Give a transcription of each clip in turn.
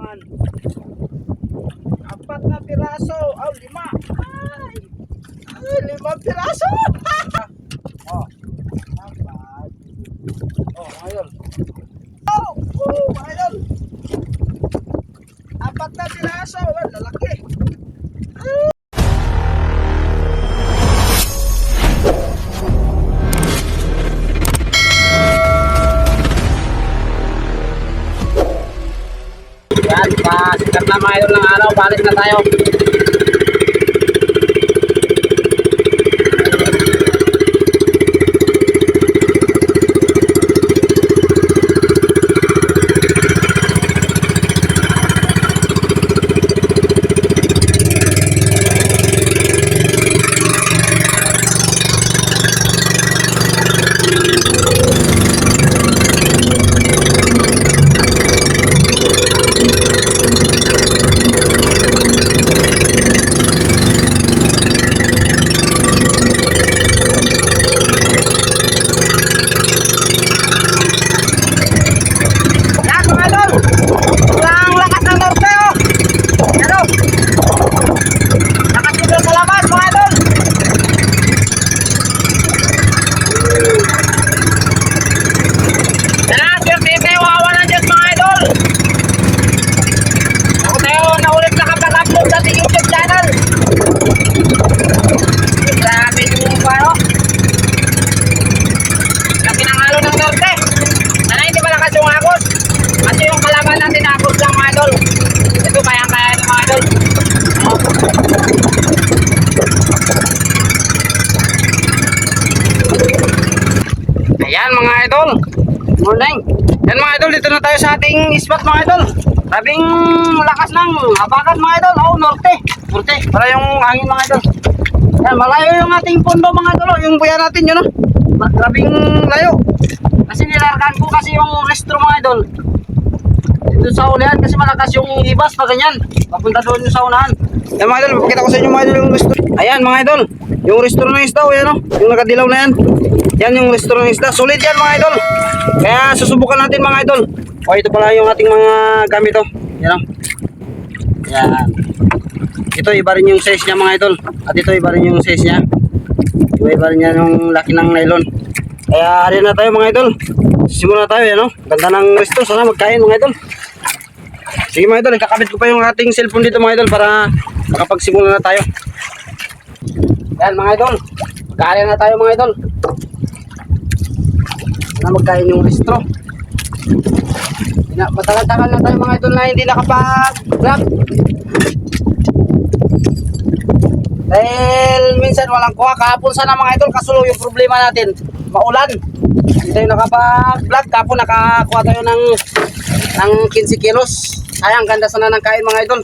naman. Apat na piraso. Oh, lima. Ay, 5 piraso. Oh. Apat. Oh, mga idol. Oh, mga idol. Apat na piraso. Lalaki. Yan, sikat na mga idol ng araw, balik na tayo. Ayan mga idol, morning. Yan mga idol, dito na tayo sa ating spot mga idol. Labing lakas ng habagat mga idol. Oh, norte para yung hangin mga idol. Yan, malayo yung ating pondo mga idol. Yung buya natin yun, labing layo. Kasi nilargan ko kasi yung restro mga idol dito sa ulihan, kasi malakas yung ibas pa ganyan papunta doon yung sa unahan. Yan mga idol, papakita ko sa inyo mga idol yung restro. Ayan mga idol, yung restro ng isda, yan o, yung nakadilaw na yan. Yan yung restro ng isda, solid yan mga idol. Kaya susubukan natin mga idol. O, ito pala yung ating mga gamit o. Yan o. Yan. Ito iba rin yung size niya mga idol. At ito iba rin yung size niya. Iba rin yan yung laki ng nylon. Kaya rin na tayo mga idol. Simula tayo yan o. Ganda ng restro, sana magkain mga idol. Sige mga idol, ikakabit ko pa yung ating cellphone dito mga idol para makapagsimula na tayo. Yan mga idol, magkain na tayo mga idol. Na magkain yung restro. Matagal-tagal na tayo mga idol na hindi nakapag-vlog. Dahil minsan walang kuha. Kahapon sana mga idol, kasulo yung problema natin, maulan. Hindi tayo nakapag-vlog. Kahapon nakakuha tayo ng 15 kilos. Sayang, ganda sana ng kain mga idol.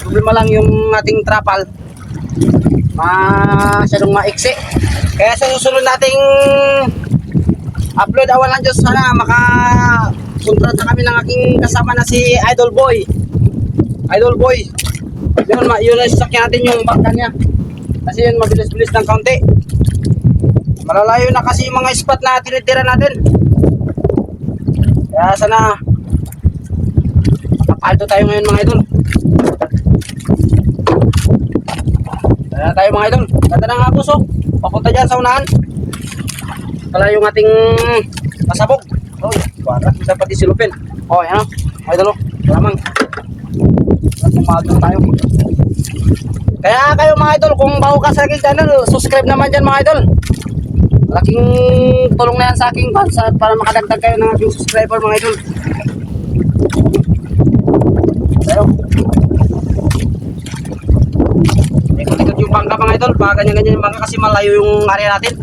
Problema lang yung ating trapal, masyadong maiksi. Kaya sa susunod nating upload, awan lang Diyos, sana makakontrata kami ng aking kasama na si Idol Boy. Yun na sasakyan natin yung bangka niya, kasi yun mabilis-bilis ng kaunti. Malalayo na kasi yung mga spot na tinitira natin. Kaya sana makapalto tayo ngayon mga idol. Kaya tayo mga idol, ganda ng agos o. Papunta dyan sa unahan pala yung ating pasabog. Oh, wala, bisa pati silupin. Oh, yan o, mga idol o, malamang tayo. Kaya kayo mga idol, kung bago ka sa aking channel, subscribe naman dyan mga idol. Malaking tulong na yan sa aking para makadagdag kayo ng aking subscriber mga idol. Tayo. Ikot-ikot yung bangka mga idol, baka ganyan-ganyan yung bangka kasi malayo yung area natin.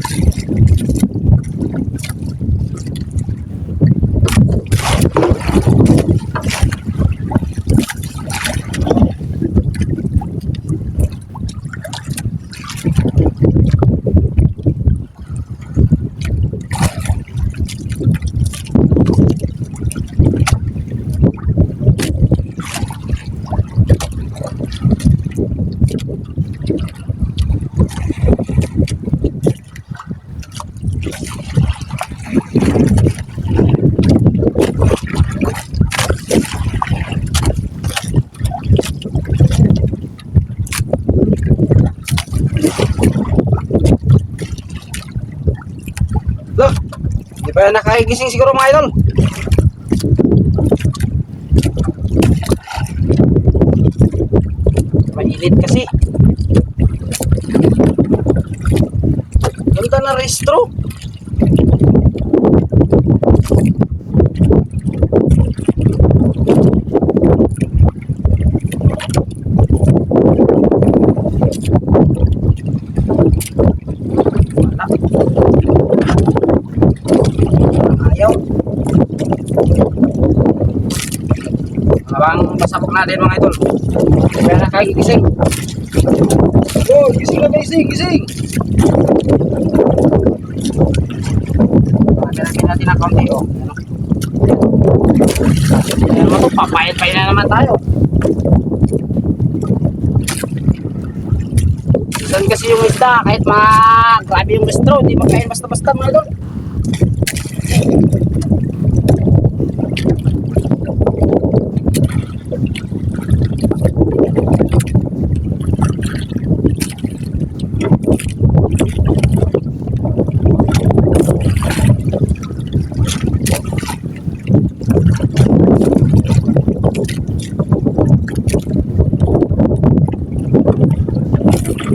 Kaya nakagigising siguro mga idol. Mainit kasi. Ganda na restro. Ayaw. Habang pasabok natin mga idol. Kaya nakagigising. Oh, gising na gising, gising. Lagyan natin ng konti, oh. Ano mo ito, papayat-payat na naman tayo. Doon kasi yung isda, kahit grabe yung bistro, hindi magkain basta-basta mga idol.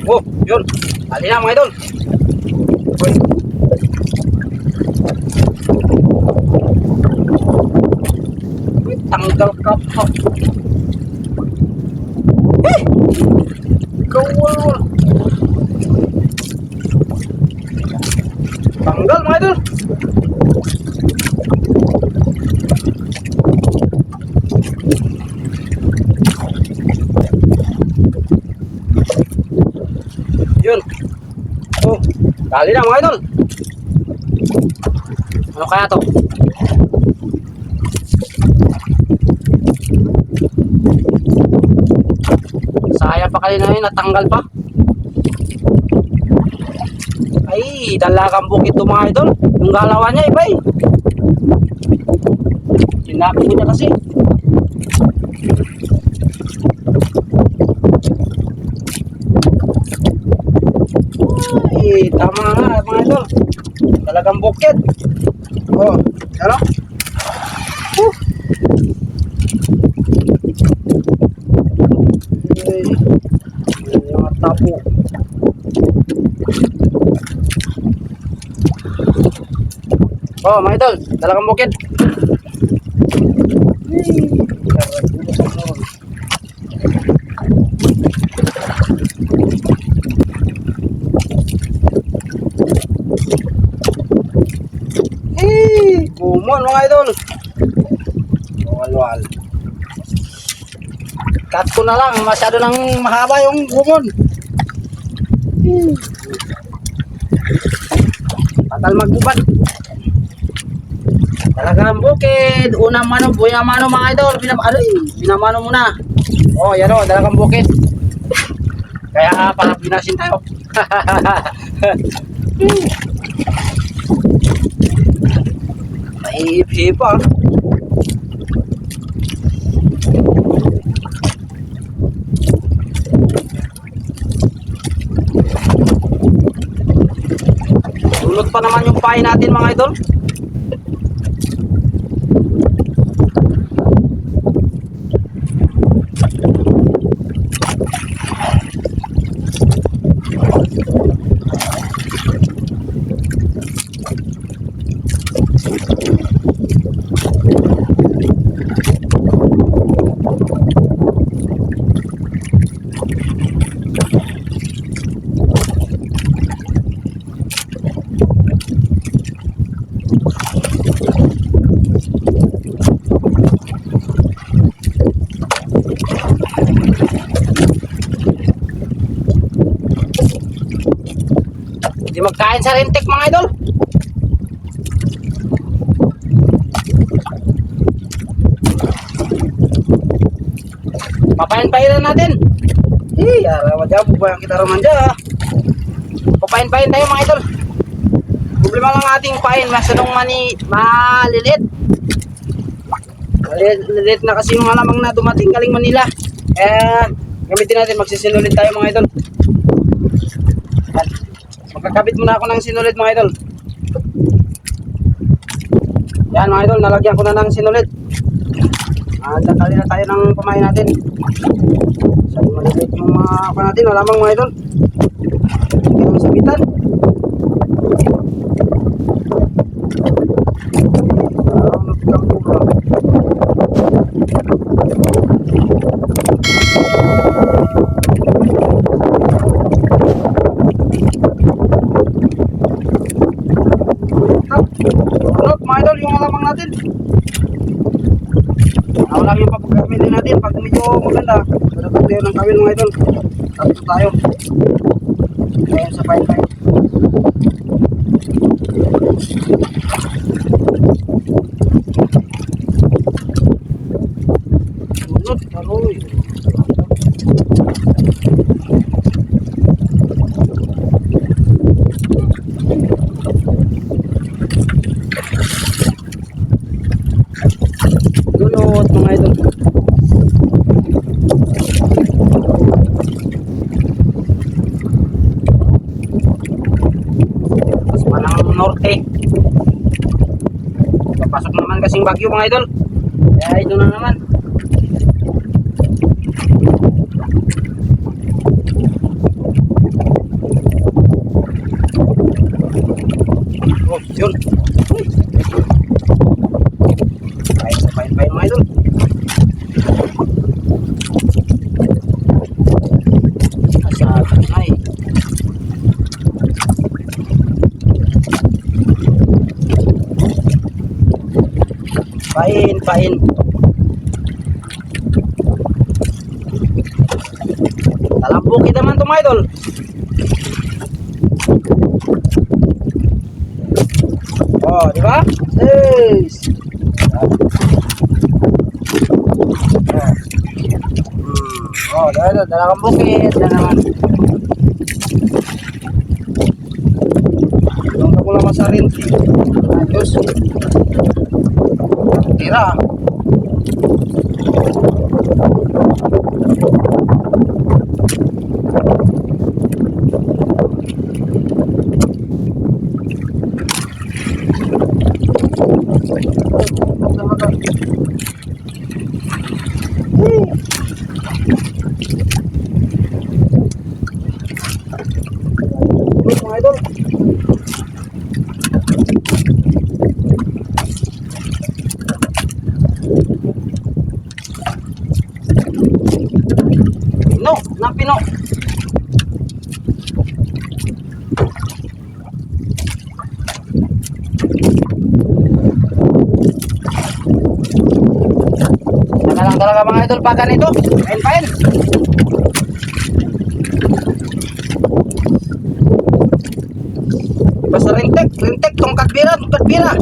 Oh, yun. Tali na mga idol. Uy. Uy, tanggal ka pa. Eh! Kawal. Tanggal mga idol. Yun. Oh, dali na mga idol. Ano kaya to? Sayang pa kanina yun, natanggal pa. Ay, dalagang bukit to mga idol. Yung galawan niya, iba eh. Sinabi ko niya kasi. Ay, tama nga mga idol. Talagang bukid. Oh, ano? Ay, yung tapo. Oh, mga idol, talagang bukid. Gumon mga idol. Wal-wal. Cut ko na lang, masyado nang mahaba yung gumon. Patal magbubat. Talagang bukid. Unang mano, buya mano mga idol. Binamano muna. Oh, yan o, talagang bukid. Kaya parang binasin tayo. Maihip-hip ah. Dulot pa naman yung pain natin mga idol. Hindi magkain sa rentek mga idol. Papain-painan natin. Araw dyan, bubayang kita roman dyan. Papain-pain tayo mga idol. Problema lang ating pain, masyadong maliliit. Maliliit na kasi yung alamang na dumating galing Manila. Gamitin natin, magsisinulit tayo mga idol. Magkakabit muna ako ng sinulit mga idol. Yan mga idol, nalagyan ko na ng sinulid. Dadali na tayo ng pamain natin. Sabi malilit yung mga pa natin, malamang mga idol. Hindi naman sabitan. Mga idol, yung malamang natin. Ako lang yung papagkamili natin pag medyo maganda. Pagdating tayo ng kawil mga idol. Tapos tayo. Ayan sa fine. Sunod, taroy. Dulot mga idol. Mas manang norte. Papasok naman kasing bagyo mga idol. Kaya ito na naman. Oh, yun. Fine mga idol. Masyadong ay. Pain. Talambukin naman ito mga idol. Oh, di ba? Yes. Oh, dalawang bukit na naman. Yung ako lang masarin. Ayos. Tira. Mga idol. Pino. Sana lang talaga mga idol pag ganito. Pain. Basta rintek, tongkat bira.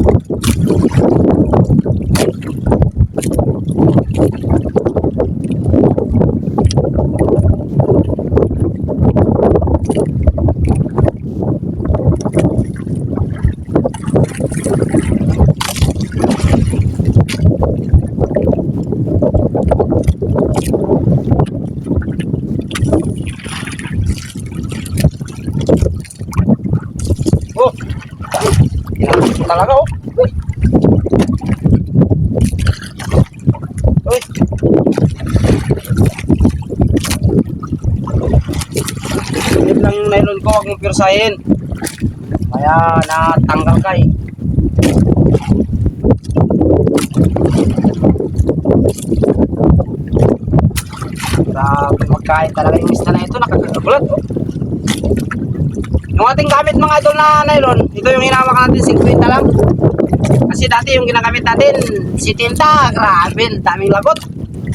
Oh, talaga oh. Uy. Silip lang yung nylon ko, huwag mong pirsahin. Kaya natanggal ka eh. Grabe magkain talaga yung isda na ito, nakakagulat oh. Yung ating gamit mga idol na nylon, ito yung hinawak natin 50 lang. Kasi dati yung ginagamit natin, si Tinta, grabe, daming lagot.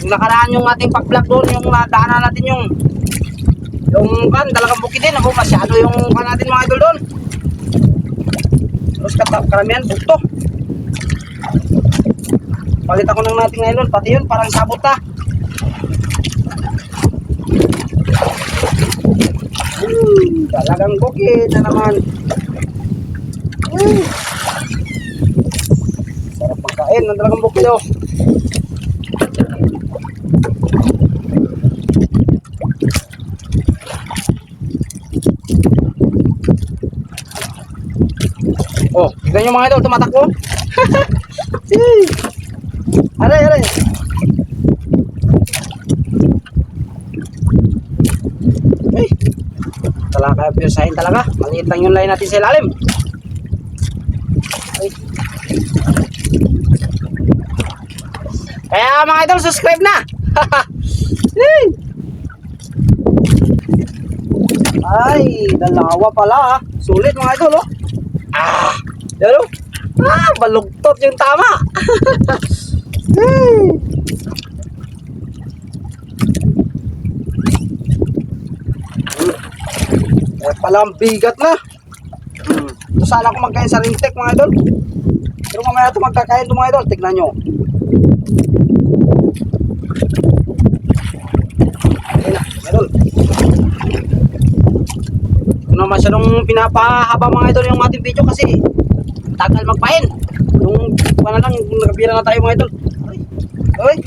Yung nakaraan yung ating pag-vlog doon, yung nadaanan natin yung dalagang bukid din, ako masyado yung natin mga idol doon. Terus karamihan, bukto. Palit ako ng nating nylon, pati yun, parang sabot na. Talagang bukid na naman. Sarap pagkain ng talagang bukid oh. Oh, tignan nyo mga idol, tumatakbo. Aray, aray. Ay. Talaga piusahin talaga. Maliit lang yung line natin sa ilalim. Ay. Kaya mga idol, subscribe na. Ay, dalawa pala ah. Sulit mga idol oh. Yan oh. Balugtot yung tama. Pala ang bigat na. Sana ako magkain sa rintek mga idol. Pero mamaya ito magkakain ito mga idol. Tignan nyo. Ayan na idol. Ito na masyadong pinapahaba mga idol yung ating video kasi tagal magpain. Yung paano lang nagabira na tayo mga idol. Ay,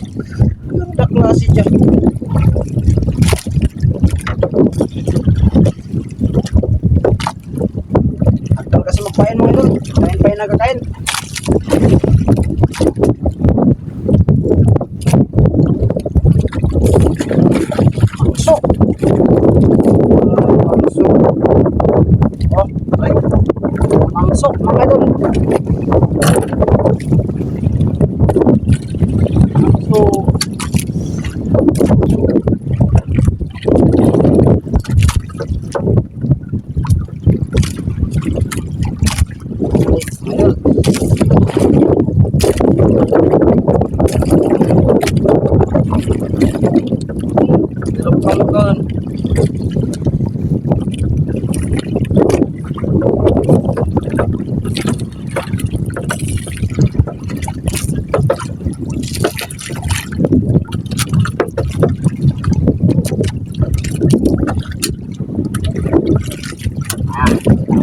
ganda klase dyan. Tagal kasi magpain mga idol. Pain nagkakain. Mangso. Mangso. Oh, ay. Mangso mga idol. Mangso.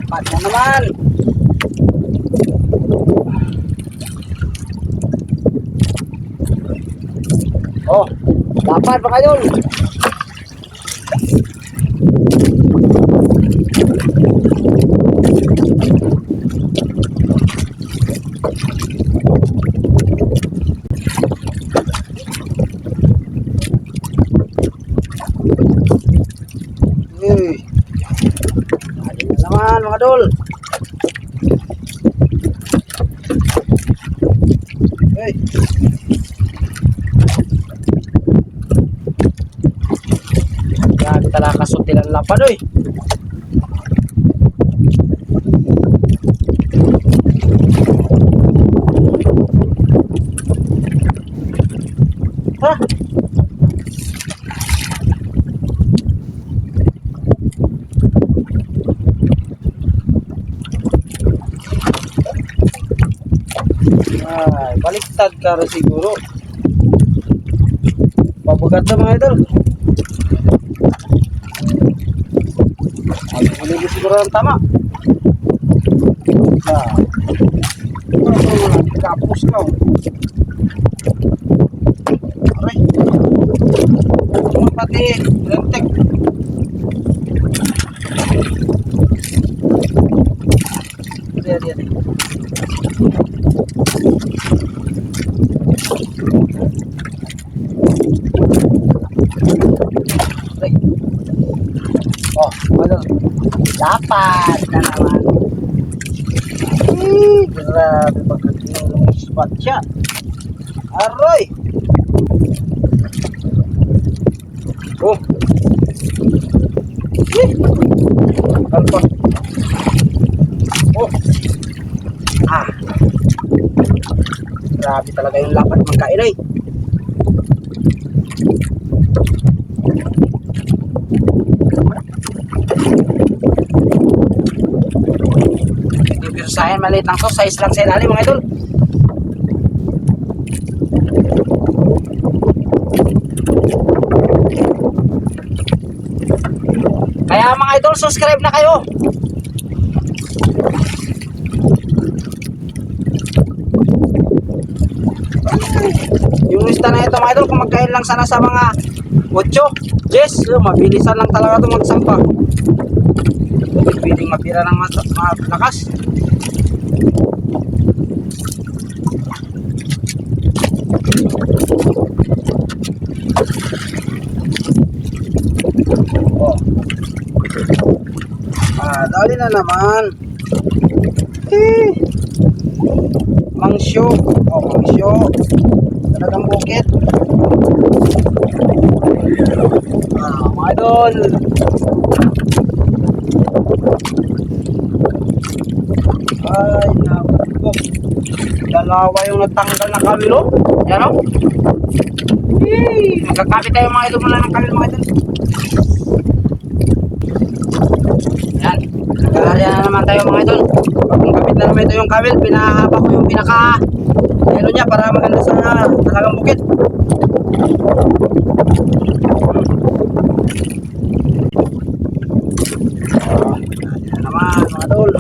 Dapat na naman. Oh, dapat pa kayo. Naman mga dol. Hey. Grabe talaga kasutil ang lapad oy. Ha? Ay, baliktad ka rin siguro. Pabugat na mga idol. Hindi siguro ang tama. Kapos ka. Aray. Pati rentek. Diyan. Oh, ano? Dapat na naman. Grabe pagdating ng spot siya. Aroy! Oh! Kalpa. Oh! Grabe talaga yung lapat magkain ay. Pero sa akin maliit lang to, size lang sa ilalim mga idol. Kaya mga idol, subscribe na kayo. Yung lista na ito mga idol, kung magkain lang sana sa mga 8, yes, mabilisan lang talaga ito magsampa. Pwedeng mapira ng malakas. Oh. Dali na naman. Mangsyo. Oh, mangsyo. Talagang bukit. Mga idol. Ay, naku. Dalawa yung natanggal na kawilo. Yan o. Magkakapit tayo mga idol muna ng kawil mga idol. Yan. Nagkakaya na naman tayo mga idol. Pag kapit na naman ito yung kawil, pinahaba ko yung pinaka yelo niya para maganda sa talagang bukit. Yan naman mga idol.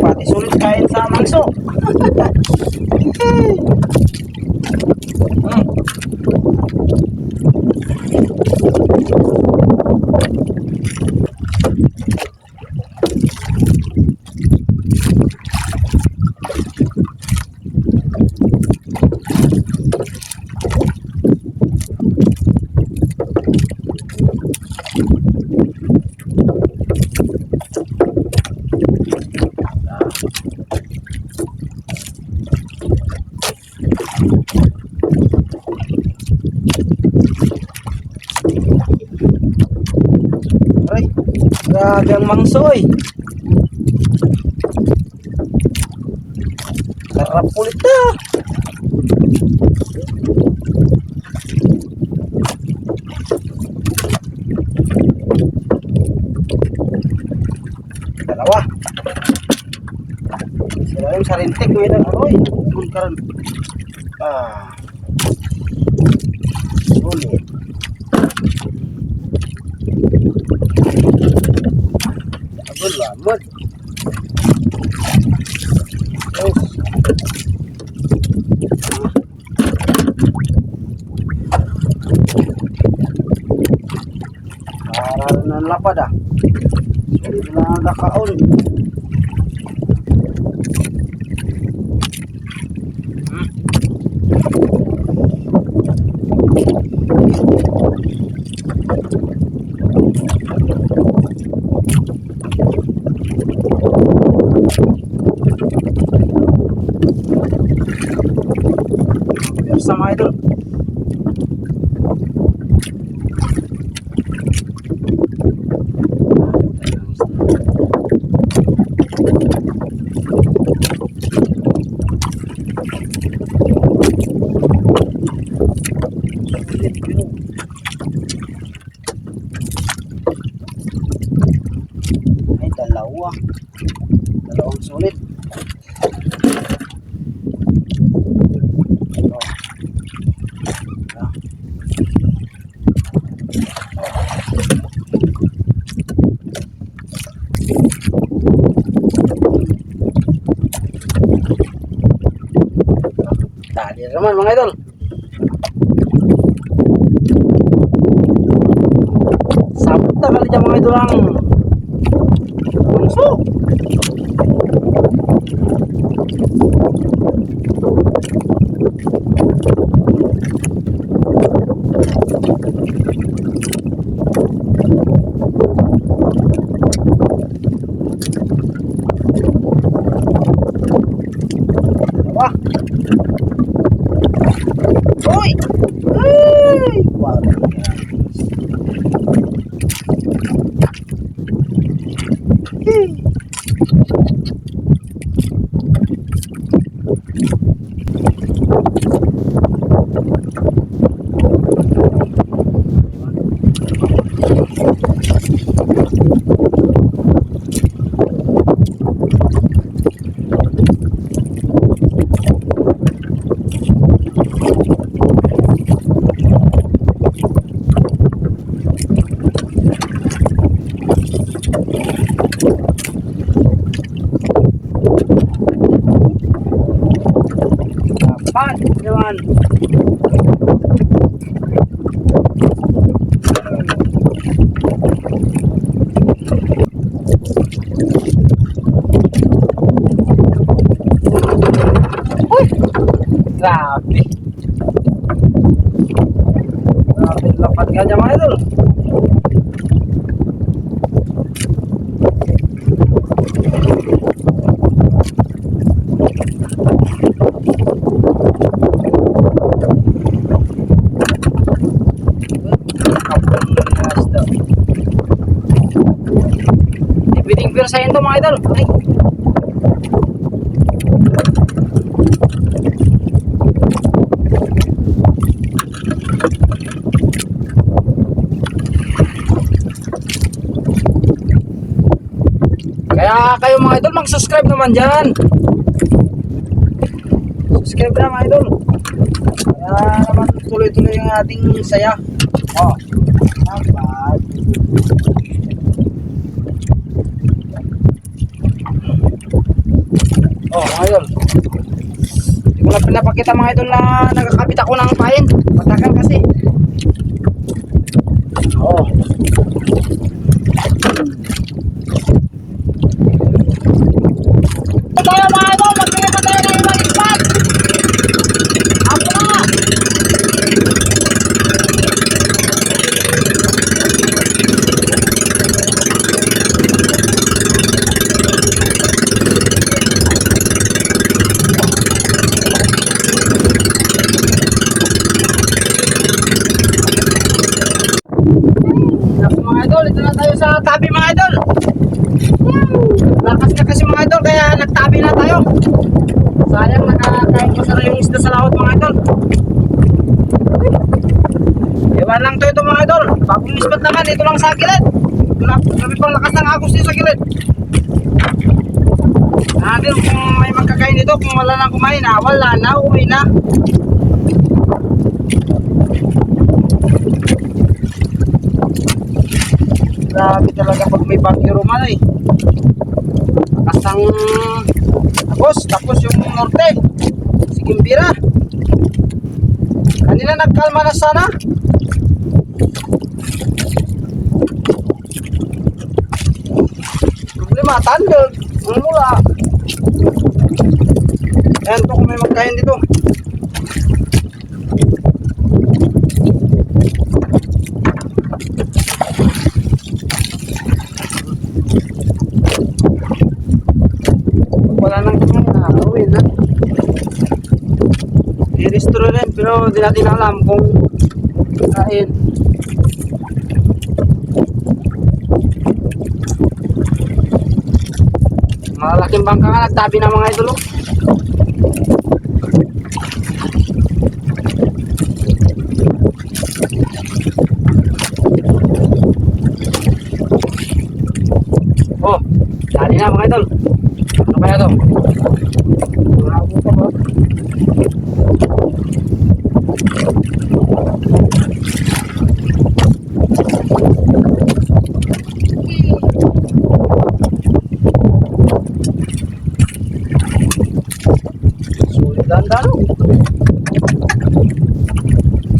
Pati sulit kain sa mangso. Aray, grabe ang mangsoy. Sarap ulit na. Dalawa. Sila yung sarintik mo yun. Aroy, bukul ka rin. Sulit. Agul lamad. Yes. Para na lapad ah. Sulit na nakaon. Sa mga idol. Ay, dalawang sulit. Tadi naman mga idol. Sabot na kali dyan mga idol ang bangso. Dapat, yaman. Uy! Grabe. Grabe, lapat ka dyan mga idol. Pwedeng pirsahin to mga idol. Ay. Kaya kayo mga idol, mag-subscribe naman dyan. Subscribe na mga idol. Kaya naman tuloy-tuloy yung ating saya. Oh, dapat. Oh mga idol, hindi ko na pinapakita mga idol na nagkakabit ako ng pain. Matagal kasi. Oh. Tayo mga idol, magpili pa tayo ng ibang ispat. Ako na. Mga idol, ito na tayo sa tabi mga idol. Lakas na kasi mga idol, kaya nagtabi na tayo. Sayang, nakakain ko sa yung isda sa laot mga idol. Iwan lang to ito mga idol. Bagong ispat naman, ito lang sa gilid. Grabe pang lakas ng agos dito sa gilid. Natin kung may magkakain dito, kung wala nang kumain, wala na, uwi na. Grabe talaga pag may bagyo Roman eh. Kasang agos, tapos yung norte si Gimbira. Kanina nagkalma na sana. Problema, tandog ang mula. Ayan to kung may magkain dito. Wala nang kumain na, uwi na. I-restore rin, pero di natin alam kung kain. Malaking bangka nga nagtabi ng mga idol. Oh, dali na mga idol. Ano kaya to? Bravo pa ba? Sulit ang dalo.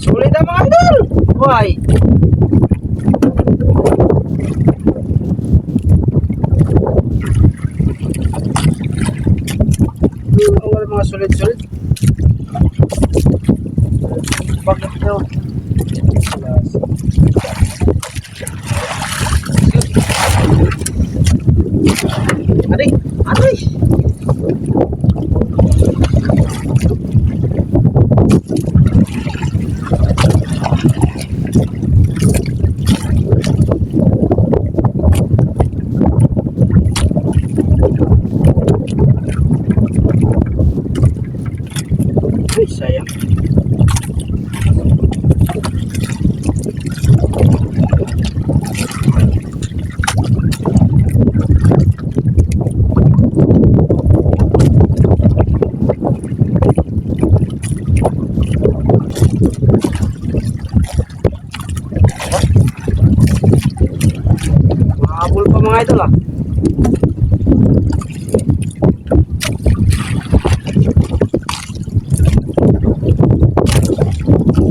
Sulit ang mga idol. Why? Wala mga sulit-sulit. Bakit daw? Aray! Aray!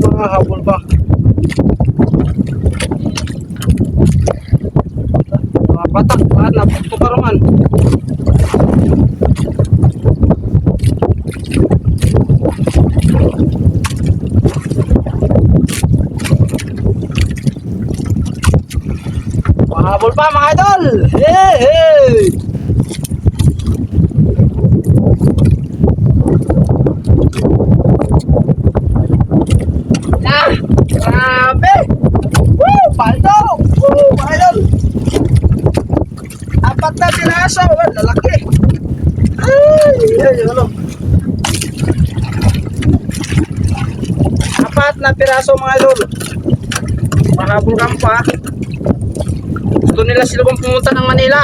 Mga habol pa. Mga batak, lahat na tukarongan. Mahabol pa mga idol. Hey, hey. Ah, grabe. Woo, paldo. Woo, mga idol. Apat na piraso. Lalaki. Ay, ay, ano. Apat na piraso mga idol. Mahabol kang pa. Gusto nila sila kung pumunta ng Manila.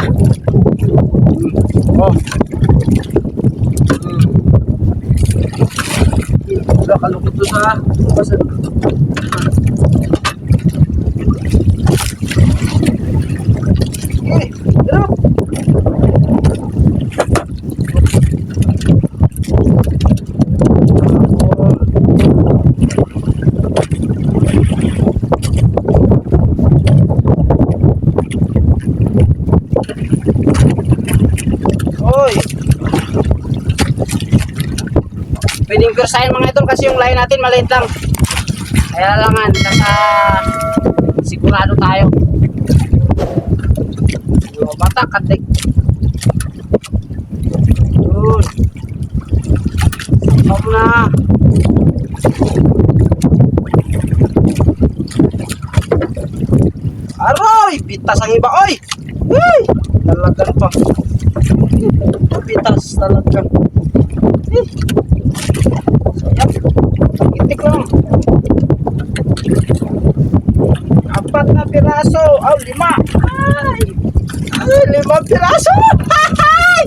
Oh. Kalukot doon sa basan. Drop. Oy. Pwedeng kursahin mga idol kasi yung line natin maliit lang. Kaya langan, nasa sigurado tayo. Yung bata, katik. Yun. Stop na. Aroy! Bitas ang iba, oy! Hey! Talagang pa. Bitas talaga. Eh. Sayang. Itik lang. Apat na piraso. Oh, 5. Ay! Ay, 5 piraso! Ay!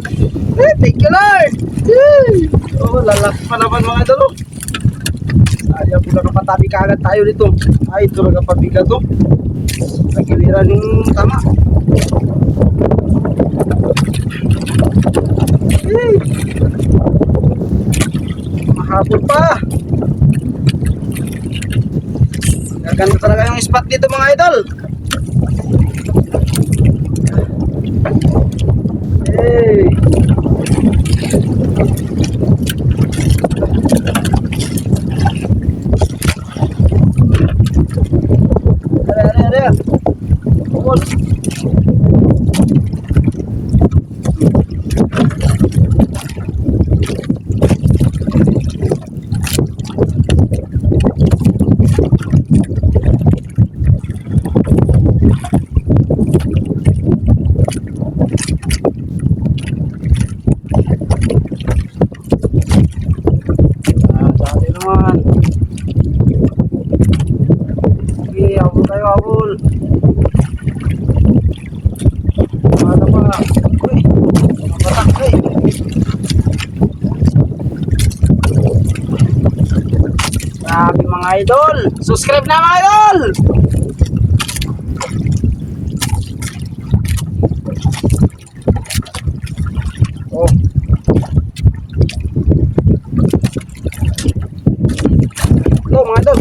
Thank you, Lord! Ay! Oh, lalaki pa naman mga idol. Ayaw ko lang kapatabi kaagad tayo dito. Ay, ito lang pabigat to. Nagiliran yung tama. Hey! Mahabol pa. Gaganda talaga yung spot dito mga idol. Hey! Are. Bukol. Dati naman. Sige, abol tayo, abol. Ano pa? Uy, batak, uy. Grabe mga idol. Subscribe na mga idol. Oh. Ito mga idol.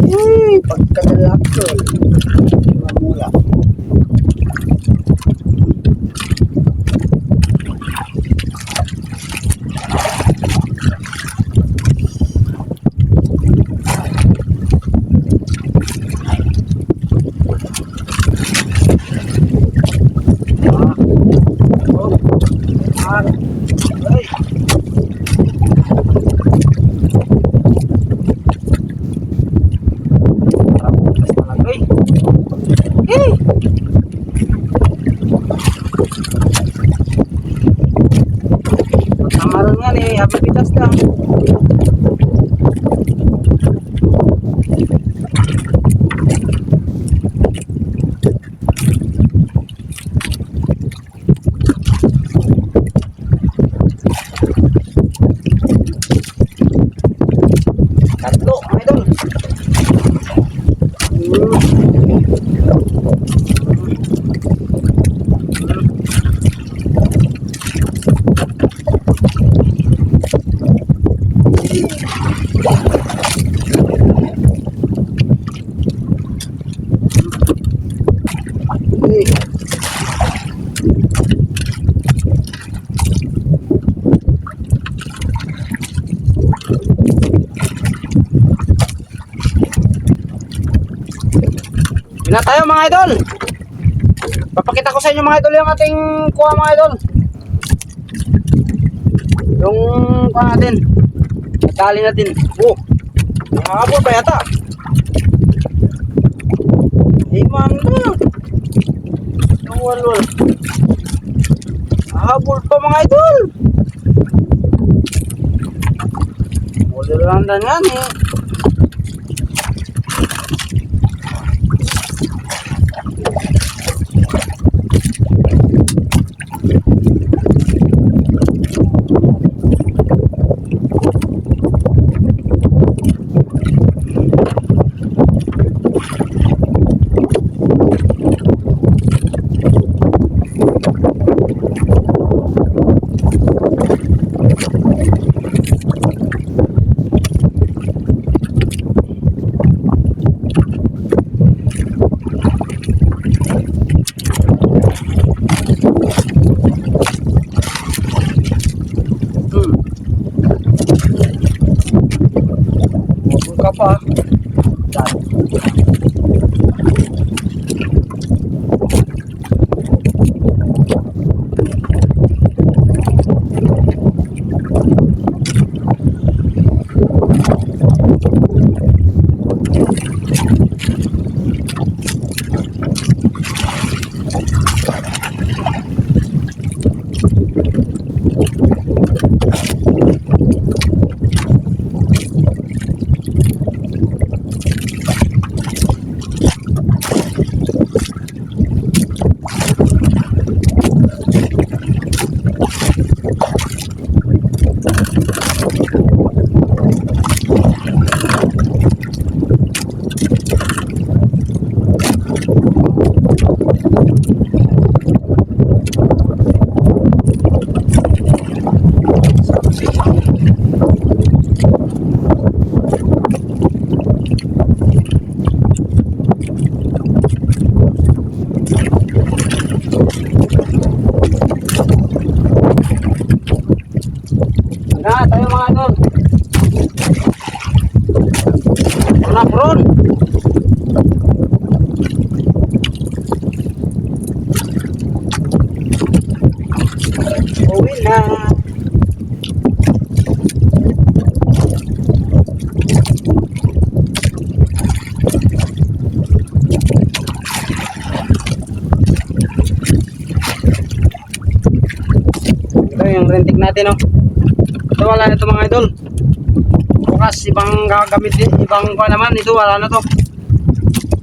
Uy. Pagkadalak ko. Mamula. Kamaron nga nih, happy pitas lang. Tatlo, idol. Okay. Yun na tayo mga idol. Papakita ko sa inyo mga idol yung ating kuha mga idol. Yung kuha natin. Dali natin. Oh, nakakabot pa yata. Iman na. Nawalwal. Nakakabot pa mga idol. Model lang dan yan eh. Ka pa. Na tayo mga idol. Wala pron. Uwi na. Ito yung renting natin, oh. Ito wala na ito mga idol. Bukas ibang gagamit din. Ibang ko naman. Ito wala na to.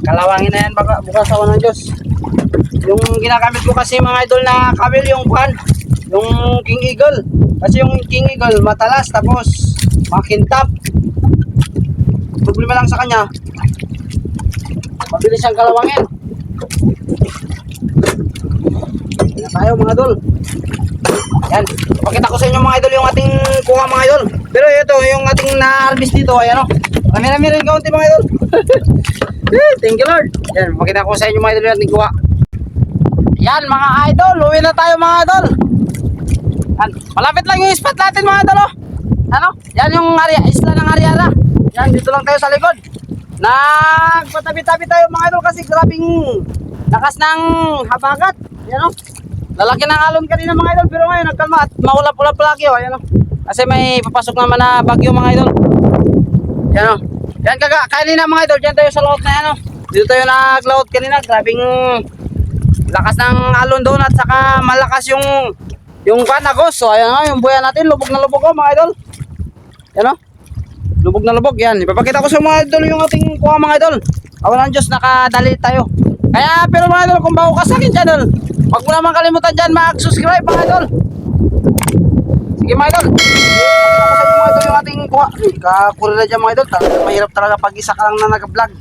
Kalawangin na yan baka bukas ako ng Diyos. Yung ginagamit ko kasi mga idol na kabel yung buwan. Yung King Eagle. Kasi yung King Eagle matalas tapos makintap. Problema lang sa kanya. Mabilis siyang kalawangin. Yan tayo mga idol. Yan, pakita ko sa inyo mga idol yung ating kuha mga idol. Pero ito, yung ating na-harvest dito, ayan o. Rami-rami rin kaunti mga idol. Thank you Lord. Yan, pakita ko sa inyo mga idol yung ating kuha. Yan mga idol, uwi na tayo mga idol. Yan, malapit lang yung spot natin mga idol. Ano? Yan yung isla ng Ariara. Yan, dito lang tayo sa likod. Nagpatabi-tabi tayo mga idol kasi grabing lakas ng habagat. Yan o. Lalaki ng alon kanina mga idol pero ngayon nagkalma at maulap-ulap lagi oh. Ayan oh. Kasi may papasok naman na bagyo mga idol. Yan oh. Yan kanina mga idol, diyan tayo sa laot na yan oh. Dito tayo naglaot kanina, grabing lakas ng alon doon at saka malakas yung panagos. So ayan oh, yung buya natin lubog na lubog oh mga idol. Yan oh. Lubog na lubog yan. Ipapakita ko sa mga idol yung ating kuha mga idol. Awalan Diyos nakadali tayo. Kaya pero mga idol kung bago ka sa akin channel, huwag mo naman kalimutan dyan mag-subscribe mga idol. Sige mga idol. Pakita ko sa inyo mga idol yung ating kuha. Kakuri na dyan mga idol. Mahirap talaga pag isa ka lang na nag-vlog.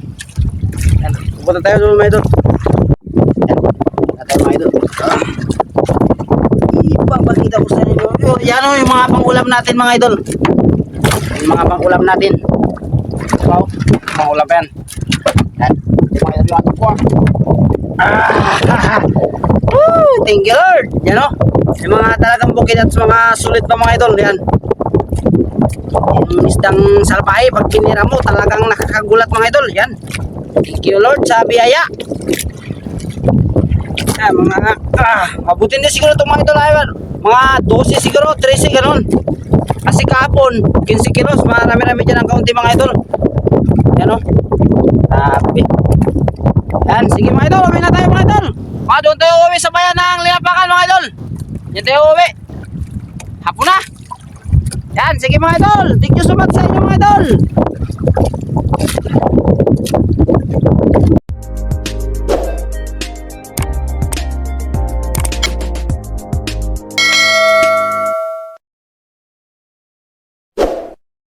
Yan. Pupunta tayo doon mga idol. Yan. Yan tayo mga idol. Ipapakita ko sa inyo. Yan o yung mga pang-ulam natin mga idol. Yung mga pang-ulam natin. Wow. Pang-ulam yan. Yan. Yung mga idol yung ating kuha. Ah. Woo! Thank you Lord. Yan o. Yung mga talagang bukid at mga sulit pa mga idol. Yan. Yung isdang salbahe, pag pinira mo, talagang nakakagulat mga idol. Yan. Thank you Lord sa biyaya. Yan, mga, mabutin din siguro itong mga idol. Mga 12 siguro, 13 ganun. Kasi kahapon, 15 kilos, marami-rami dyan ang kaunti mga idol. Yan o. Sabi. Yan, sige mga idol, uwi na tayo mga idol. Mga doon tayo uwi sa bayan ng Liapakan mga idol. Yan tayo uwi. Hapon na. Yan, sige mga idol. Thank you so much sa inyo mga idol.